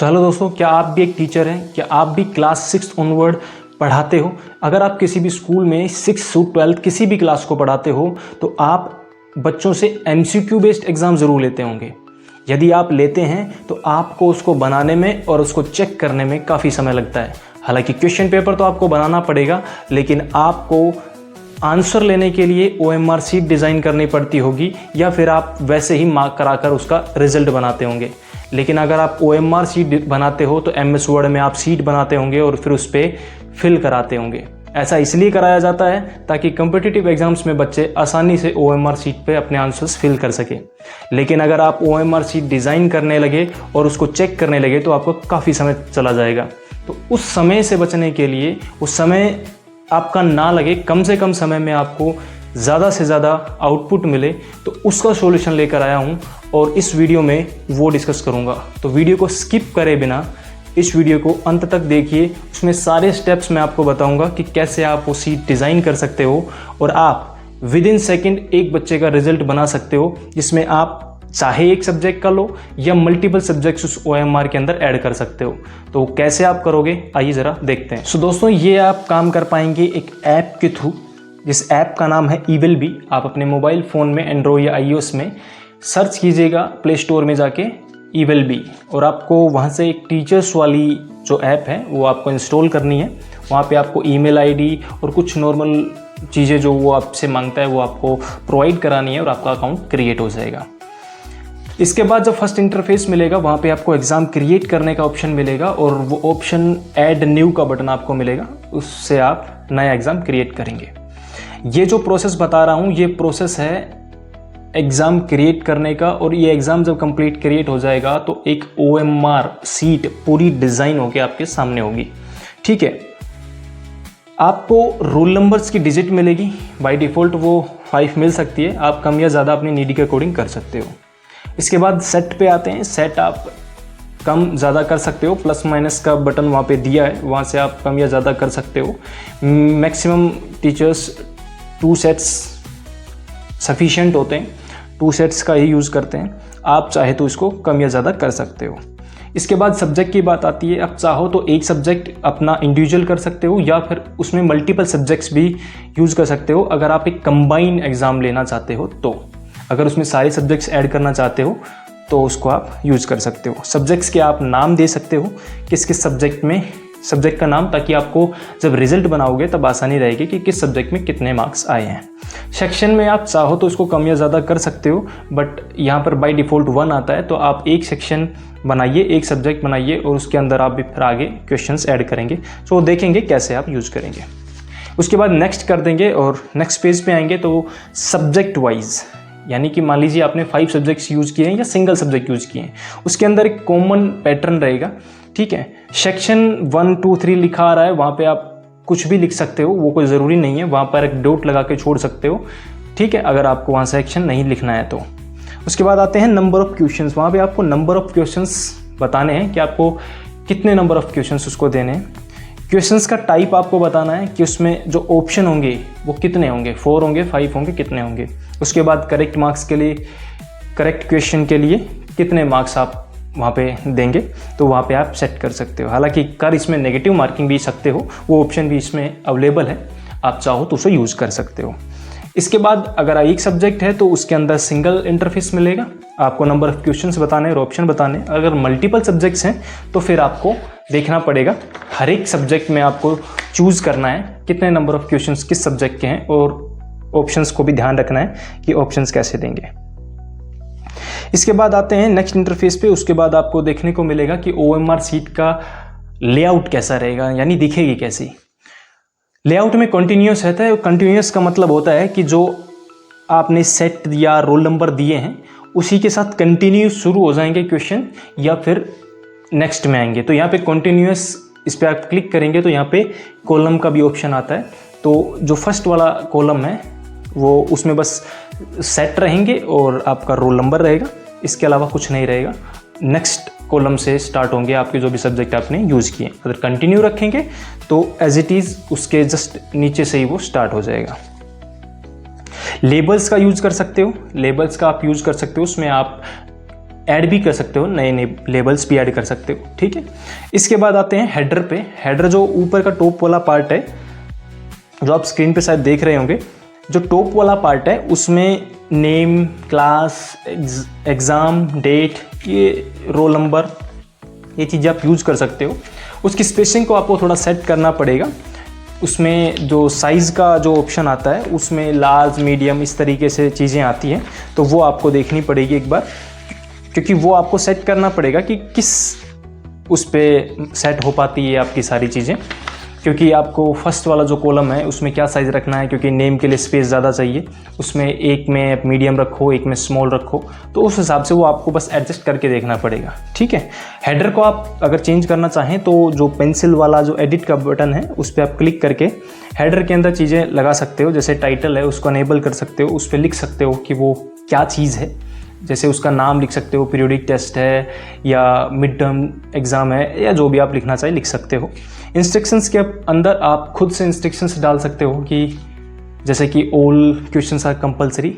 Hello दोस्तों, क्या आप भी एक टीचर हैं? क्या आप भी क्लास 6 ऑनवर्ड पढ़ाते हो? अगर आप किसी भी स्कूल में 6 से 12 किसी भी क्लास को पढ़ाते हो तो आप बच्चों से MCQ बेस्ड एग्ज़ाम ज़रूर लेते होंगे। यदि आप लेते हैं तो आपको उसको बनाने में और उसको चेक करने में काफ़ी समय लगता है। हालांकि क्वेश्चन पेपर तो आपको बनाना पड़ेगा, लेकिन आपको आंसर लेने के लिए OMR शीट डिज़ाइन करनी पड़ती होगी, या फिर आप वैसे ही मार्क कराकर उसका रिजल्ट बनाते होंगे। लेकिन अगर आप OMR शीट बनाते हो तो MS वर्ड में आप शीट बनाते होंगे और फिर उस पर फिल कराते होंगे। ऐसा इसलिए कराया जाता है ताकि कम्पिटिटिव एग्जाम्स में बच्चे आसानी से OMR शीट पे अपने आंसर्स फिल कर सकें। लेकिन अगर आप OMR शीट डिज़ाइन करने लगे और उसको चेक करने लगे तो आपको काफ़ी समय चला जाएगा। तो उस समय से बचने के लिए, उस समय आपका ना लगे, कम से कम समय में आपको ज़्यादा से ज़्यादा आउटपुट मिले, तो उसका सॉल्यूशन लेकर आया हूँ और इस वीडियो में वो डिस्कस करूँगा। तो वीडियो को स्किप करे बिना इस वीडियो को अंत तक देखिए। उसमें सारे स्टेप्स मैं आपको बताऊँगा कि कैसे आप वो शीट डिज़ाइन कर सकते हो और आप विद इन सेकेंड एक बच्चे का रिजल्ट बना सकते हो, जिसमें आप चाहे एक सब्जेक्ट का लो या मल्टीपल सब्जेक्ट्स उस OMR के अंदर ऐड कर सकते हो। तो कैसे आप करोगे, आइए ज़रा देखते हैं। दोस्तों, ये आप काम कर पाएंगे एक ऐप के थ्रू, जिस ऐप का नाम है EvilBee। आप अपने मोबाइल फ़ोन में एंड्रॉयड या iOS में सर्च कीजिएगा प्ले स्टोर में जाके EvilBee, और आपको वहाँ से एक टीचर्स वाली जो ऐप है वो आपको इंस्टॉल करनी है। वहाँ पे आपको ईमेल ID और कुछ नॉर्मल चीज़ें जो वो आपसे मांगता है वो आपको प्रोवाइड करानी है और आपका अकाउंट क्रिएट हो जाएगा। इसके बाद जब फर्स्ट इंटरफेस मिलेगा वहाँ पे आपको एग्ज़ाम क्रिएट करने का ऑप्शन मिलेगा और वो ऑप्शन ऐड न्यू का बटन आपको मिलेगा, उससे आप नया एग्ज़ाम क्रिएट करेंगे। ये जो प्रोसेस बता रहा हूँ ये प्रोसेस है एग्ज़ाम क्रिएट करने का, और ये एग्ज़ाम जब कंप्लीट क्रिएट हो जाएगा तो एक OMR शीट पूरी डिज़ाइन होकर आपके सामने होगी। ठीक है, आपको रोल नंबर्स की डिजिट मिलेगी। बाय डिफ़ॉल्ट वो 5 मिल सकती है, आप कम या ज़्यादा अपनी नीड के अकॉर्डिंग कर सकते हो। इसके बाद सेट पे आते हैं। सेट आप कम ज़्यादा कर सकते हो, प्लस माइनस का बटन वहाँ पे दिया है, वहाँ से आप कम या ज़्यादा कर सकते हो। मैक्सिमम टीचर्स 2 सेट्स सफिशिएंट होते हैं, 2 सेट्स का ही यूज़ करते हैं। आप चाहे तो इसको कम या ज़्यादा कर सकते हो। इसके बाद सब्जेक्ट की बात आती है। आप चाहो तो एक सब्जेक्ट अपना इंडिविजुअल कर सकते हो या फिर उसमें मल्टीपल सब्जेक्ट्स भी यूज़ कर सकते हो अगर आप एक कंबाइन एग्ज़ाम लेना चाहते हो। तो अगर उसमें सारे सब्जेक्ट्स ऐड करना चाहते हो तो उसको आप यूज़ कर सकते हो। सब्जेक्ट्स के आप नाम दे सकते हो, किस किस सब्जेक्ट में सब्जेक्ट का नाम, ताकि आपको जब रिजल्ट बनाओगे तब आसानी रहेगी कि किस सब्जेक्ट में कितने मार्क्स आए हैं। सेक्शन में आप चाहो तो इसको कम या ज़्यादा कर सकते हो, बट यहाँ पर बाय डिफ़ॉल्ट 1 आता है, तो आप एक सेक्शन बनाइए, एक सब्जेक्ट बनाइए और उसके अंदर आप भी फिर आगे क्वेश्चंस ऐड करेंगे। तो देखेंगे कैसे आप यूज़ करेंगे। उसके बाद नेक्स्ट कर देंगे और नेक्स्ट पेज पे आएंगे तो सब्जेक्ट वाइज, यानी कि मान लीजिए आपने 5 सब्जेक्ट्स यूज़ किए हैं या सिंगल सब्जेक्ट यूज़ किए हैं, उसके अंदर एक कॉमन पैटर्न रहेगा। ठीक है, सेक्शन 1 2 3 लिखा आ रहा है, वहाँ पे आप कुछ भी लिख सकते हो, वो कोई ज़रूरी नहीं है, वहाँ पर एक डॉट लगा के छोड़ सकते हो। ठीक है, अगर आपको वहाँ सेक्शन नहीं लिखना है तो। उसके बाद आते हैं नंबर ऑफ़ क्वेश्चंस। वहाँ पे आपको नंबर ऑफ़ क्वेश्चंस बताने हैं कि आपको कितने नंबर ऑफ़ क्वेश्चंस उसको देने हैं। क्वेश्चंस का टाइप आपको बताना है कि उसमें जो ऑप्शन होंगे वो कितने होंगे, 4 होंगे, 5 होंगे, कितने होंगे। उसके बाद करेक्ट मार्क्स के लिए, करेक्ट क्वेश्चन के लिए कितने मार्क्स आप वहाँ पे देंगे, तो वहाँ पे आप सेट कर सकते हो। हालांकि कर इसमें नेगेटिव मार्किंग भी सकते हो, वो ऑप्शन भी इसमें अवेलेबल है, आप चाहो तो उसे यूज़ कर सकते हो। इसके बाद अगर एक सब्जेक्ट है तो उसके अंदर सिंगल इंटरफेस मिलेगा, आपको नंबर ऑफ़ क्वेश्चंस बताने और ऑप्शन बताने। अगर मल्टीपल सब्जेक्ट्स हैं तो फिर आपको देखना पड़ेगा, हर एक सब्जेक्ट में आपको चूज़ करना है कितने नंबर ऑफ़ क्वेश्चंस किस सब्जेक्ट के हैं, और ऑप्शंस को भी ध्यान रखना है कि ऑप्शंस कैसे देंगे। इसके बाद आते हैं नेक्स्ट इंटरफेस पे। उसके बाद आपको देखने को मिलेगा कि OMR शीट का लेआउट कैसा रहेगा, यानी दिखेगी कैसी। लेआउट में कंटिन्यूअस रहता है। कंटिन्यूअस का मतलब होता है कि जो आपने सेट या रोल नंबर दिए हैं उसी के साथ कंटिन्यू शुरू हो जाएंगे क्वेश्चन, या फिर नेक्स्ट में आएंगे। तो यहाँ पे कंटिन्यूअस, इस पर आप क्लिक करेंगे तो यहाँ पे कॉलम का भी ऑप्शन आता है। तो जो फर्स्ट वाला कॉलम है वो उसमें बस सेट रहेंगे और आपका रोल नंबर रहेगा, इसके अलावा कुछ नहीं रहेगा। नेक्स्ट कॉलम से स्टार्ट होंगे आपके जो भी सब्जेक्ट आपने यूज़ किए। अगर कंटिन्यू रखेंगे तो एज इट इज़ उसके जस्ट नीचे से ही वो स्टार्ट हो जाएगा। लेबल्स का यूज़ कर सकते हो, लेबल्स का आप यूज़ कर सकते हो, उसमें आप ऐड भी कर सकते हो, नए नए लेबल्स भी ऐड कर सकते हो। ठीक है, इसके बाद आते हैं हेडर पे। हेडर जो ऊपर का टॉप वाला पार्ट है, जो आप स्क्रीन पे शायद देख रहे होंगे, जो टॉप वाला पार्ट है उसमें नेम, क्लास, एग्ज़ाम, डेट, ये रोल नंबर, ये चीज़ें आप यूज़ कर सकते हो। उसकी स्पेसिंग को आपको थोड़ा सेट करना पड़ेगा। उसमें जो साइज़ का जो ऑप्शन आता है उसमें लार्ज, मीडियम, इस तरीके से चीज़ें आती हैं, तो वो आपको देखनी पड़ेगी एक बार, क्योंकि वो आपको सेट करना पड़ेगा कि किस उस पर सेट हो पाती है आपकी सारी चीज़ें। क्योंकि आपको फर्स्ट वाला जो कॉलम है उसमें क्या साइज़ रखना है, क्योंकि नेम के लिए स्पेस ज़्यादा चाहिए, उसमें एक में मीडियम रखो, एक में स्मॉल रखो, तो उस हिसाब से वो आपको बस एडजस्ट करके देखना पड़ेगा। ठीक है, हेडर को आप अगर चेंज करना चाहें तो जो पेंसिल वाला जो एडिट का बटन है उस पर आप क्लिक करके हेडर के अंदर चीज़ें लगा सकते हो। जैसे टाइटल है उसको अनेबल कर सकते हो, उस पर लिख सकते हो कि वो क्या चीज़ है, जैसे उसका नाम लिख सकते हो, पीरियोडिक टेस्ट है या मिड टर्म एग्ज़ाम है, या जो भी आप लिखना चाहे लिख सकते हो। इंस्ट्रक्शंस के अंदर आप खुद से इंस्ट्रक्शंस डाल सकते हो कि जैसे कि ऑल क्वेश्चंस आर कंपलसरी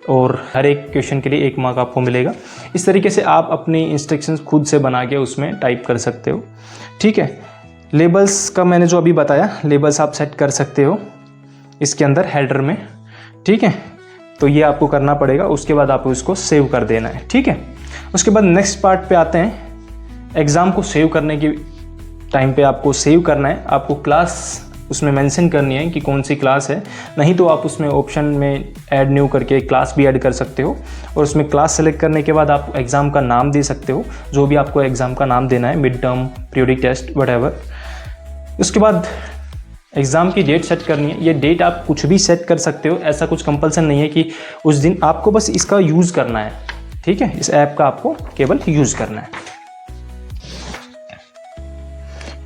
और हर एक क्वेश्चन के लिए 1 मार्क आपको मिलेगा। इस तरीके से आप अपनी इंस्ट्रक्शंस खुद से बना के उसमें टाइप कर सकते हो। ठीक है, लेबल्स का मैंने जो अभी बताया, लेबल्स आप सेट कर सकते हो इसके अंदर हेडर में। ठीक है, तो ये आपको करना पड़ेगा। उसके बाद आपको इसको सेव कर देना है। ठीक है, उसके बाद नेक्स्ट पार्ट पे आते हैं। एग्ज़ाम को सेव करने की टाइम पे आपको सेव करना है, आपको क्लास उसमें मेंशन करनी है कि कौन सी क्लास है। नहीं तो आप उसमें ऑप्शन में ऐड न्यू करके क्लास भी ऐड कर सकते हो, और उसमें क्लास सेलेक्ट करने के बाद आप एग्ज़ाम का नाम दे सकते हो, जो भी आपको एग्ज़ाम का नाम देना है, mid term, periodic test, whatever. उसके बाद एग्ज़ाम की डेट सेट करनी है। ये डेट आप कुछ भी सेट कर सकते हो, ऐसा कुछ कंपल्सन नहीं है कि उस दिन आपको बस इसका यूज़ करना है। ठीक है, इस ऐप का आपको केवल यूज़ करना है।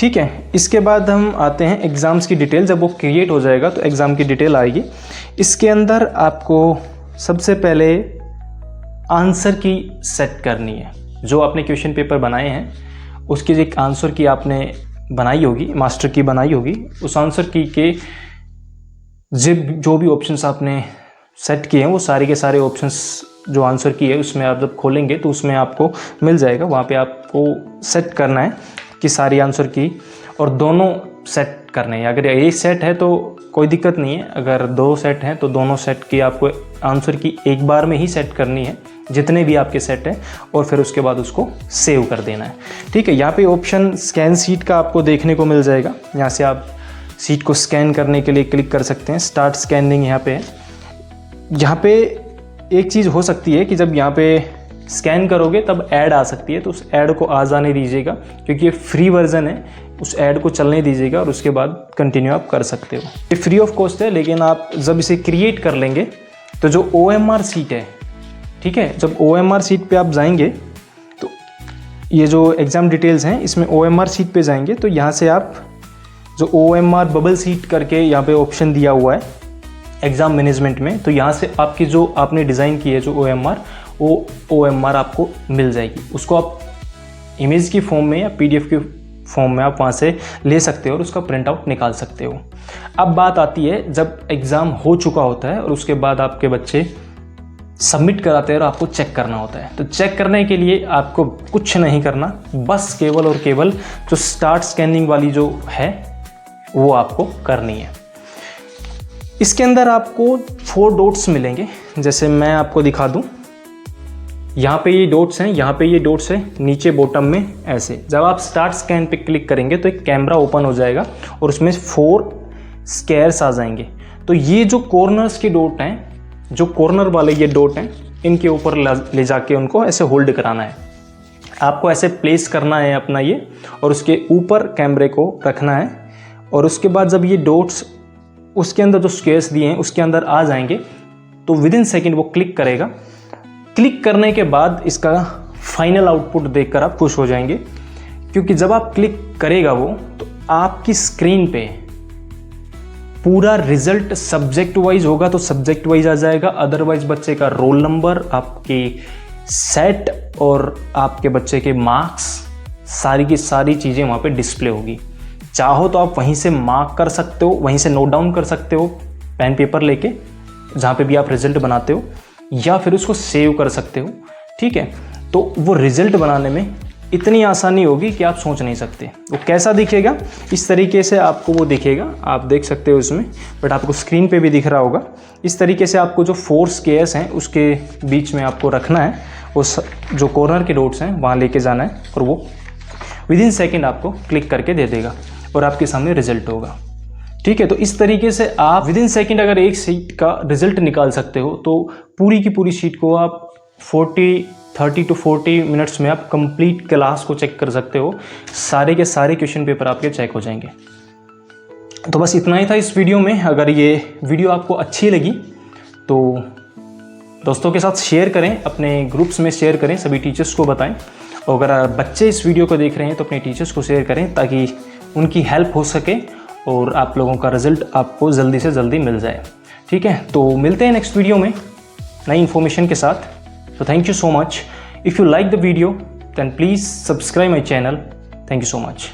ठीक है, इसके बाद हम आते हैं एग्ज़ाम्स की डिटेल। जब वो क्रिएट हो जाएगा तो एग्ज़ाम की डिटेल आएगी। इसके अंदर आपको सबसे पहले आंसर की सेट करनी है। जो आपने क्वेश्चन पेपर बनाए हैं उसकी एक आंसर की आपने बनाई होगी, मास्टर की बनाई होगी, उस आंसर की के जो भी ऑप्शंस आपने सेट किए हैं वो सारे के सारे ऑप्शंस जो आंसर की है उसमें आप जब खोलेंगे तो उसमें आपको मिल जाएगा। वहाँ पे आपको सेट करना है कि सारी आंसर की, और दोनों सेट करने हैं। अगर एक सेट है तो कोई दिक्कत नहीं है, अगर 2 सेट हैं तो दोनों सेट की आपको आंसर की एक बार में ही सेट करनी है, जितने भी आपके सेट हैं, और फिर उसके बाद उसको सेव कर देना है। ठीक है, यहाँ पे ऑप्शन स्कैन सीट का आपको देखने को मिल जाएगा। यहाँ से आप सीट को स्कैन करने के लिए क्लिक कर सकते हैं। स्टार्ट स्कैनिंग यहाँ पे है। यहाँ पे एक चीज़ हो सकती है कि जब यहाँ पे स्कैन करोगे तब ऐड आ सकती है, तो उस ऐड को आ जाने दीजिएगा, क्योंकि ये फ्री वर्जन है। उस ऐड को चलने दीजिएगा और उसके बाद कंटिन्यू आप कर सकते हो। ये फ्री ऑफ कॉस्ट है, लेकिन आप जब इसे क्रिएट कर लेंगे तो जो OMR सीट है, ठीक है, जब OMR सीट पे आप जाएंगे तो ये जो एग्ज़ाम डिटेल्स हैं इसमें OMR सीट पे जाएंगे, तो यहाँ से आप जो OMR बबल सीट करके यहाँ पे ऑप्शन दिया हुआ है एग्ज़ाम मैनेजमेंट में, तो यहाँ से आपकी जो आपने डिज़ाइन की है जो OMR, वो OMR आपको मिल जाएगी। उसको आप इमेज की फॉर्म में या PDF के फॉर्म में आप वहाँ से ले सकते हो और उसका प्रिंट आउट निकाल सकते हो। अब बात आती है जब एग्ज़ाम हो चुका होता है और उसके बाद आपके बच्चे सबमिट कराते हैं और आपको चेक करना होता है। तो चेक करने के लिए आपको कुछ नहीं करना, बस केवल और केवल जो स्टार्ट स्कैनिंग वाली जो है वो आपको करनी है। इसके अंदर आपको 4 डॉट्स मिलेंगे, जैसे मैं आपको दिखा दूं। यहाँ पे ये डॉट्स हैं, यहाँ पे ये डॉट्स है, नीचे बॉटम में ऐसे। जब आप स्टार्ट स्कैन पे क्लिक करेंगे तो एक कैमरा ओपन हो जाएगा और उसमें 4 स्क्वायर्स आ जाएंगे। तो ये जो कॉर्नर्स के डॉट हैं, जो कॉर्नर वाले ये डॉट हैं, इनके ऊपर ले जाके उनको ऐसे होल्ड कराना है। आपको ऐसे प्लेस करना है अपना ये, और उसके ऊपर कैमरे को रखना है। और उसके बाद जब ये डॉट्स उसके अंदर जो स्क्वायर्स दिए हैं उसके अंदर आ जाएंगे तो विदिन सेकेंड वो क्लिक करेगा। क्लिक करने के बाद इसका फाइनल आउटपुट देखकर आप खुश हो जाएंगे, क्योंकि जब आप क्लिक करेगा वो तो आपकी स्क्रीन पे पूरा रिजल्ट सब्जेक्ट वाइज होगा, तो सब्जेक्ट वाइज आ जाएगा। अदरवाइज बच्चे का रोल नंबर, आपकी सेट और आपके बच्चे के मार्क्स, सारी की सारी चीज़ें वहाँ पे डिस्प्ले होगी। चाहो तो आप वहीं से मार्क कर सकते हो, वहीं से नोट डाउन कर सकते हो पेन पेपर लेके, जहाँ पे भी आप रिजल्ट बनाते हो, या फिर उसको सेव कर सकते हो। ठीक है, तो वो रिज़ल्ट बनाने में इतनी आसानी होगी कि आप सोच नहीं सकते। वो कैसा दिखेगा, इस तरीके से आपको वो दिखेगा, आप देख सकते हो इसमें, बट आपको स्क्रीन पे भी दिख रहा होगा। इस तरीके से आपको जो 4 स्क्वायर्स हैं उसके बीच में आपको रखना है, उस जो कॉर्नर के डॉट्स हैं वहाँ लेके जाना है और वो विदिन सेकेंड आपको क्लिक करके दे देगा और आपके सामने रिजल्ट होगा। ठीक है, तो इस तरीके से आप विदिन सेकेंड अगर एक शीट का रिजल्ट निकाल सकते हो तो पूरी की पूरी शीट को आप 30 to 40 मिनट्स में आप कंप्लीट क्लास को चेक कर सकते हो। सारे के सारे क्वेश्चन पेपर आपके चेक हो जाएंगे। तो बस इतना ही था इस वीडियो में। अगर ये वीडियो आपको अच्छी लगी तो दोस्तों के साथ शेयर करें, अपने ग्रुप्स में शेयर करें, सभी टीचर्स को बताएं। और अगर बच्चे इस वीडियो को देख रहे हैं तो अपने टीचर्स को शेयर करें ताकि उनकी हेल्प हो सके और आप लोगों का रिजल्ट आपको जल्दी से जल्दी मिल जाए। ठीक है, तो मिलते हैं नेक्स्ट वीडियो में नई इन्फॉर्मेशन के साथ। So thank you so much. If you like the video, then please subscribe my channel. Thank you so much.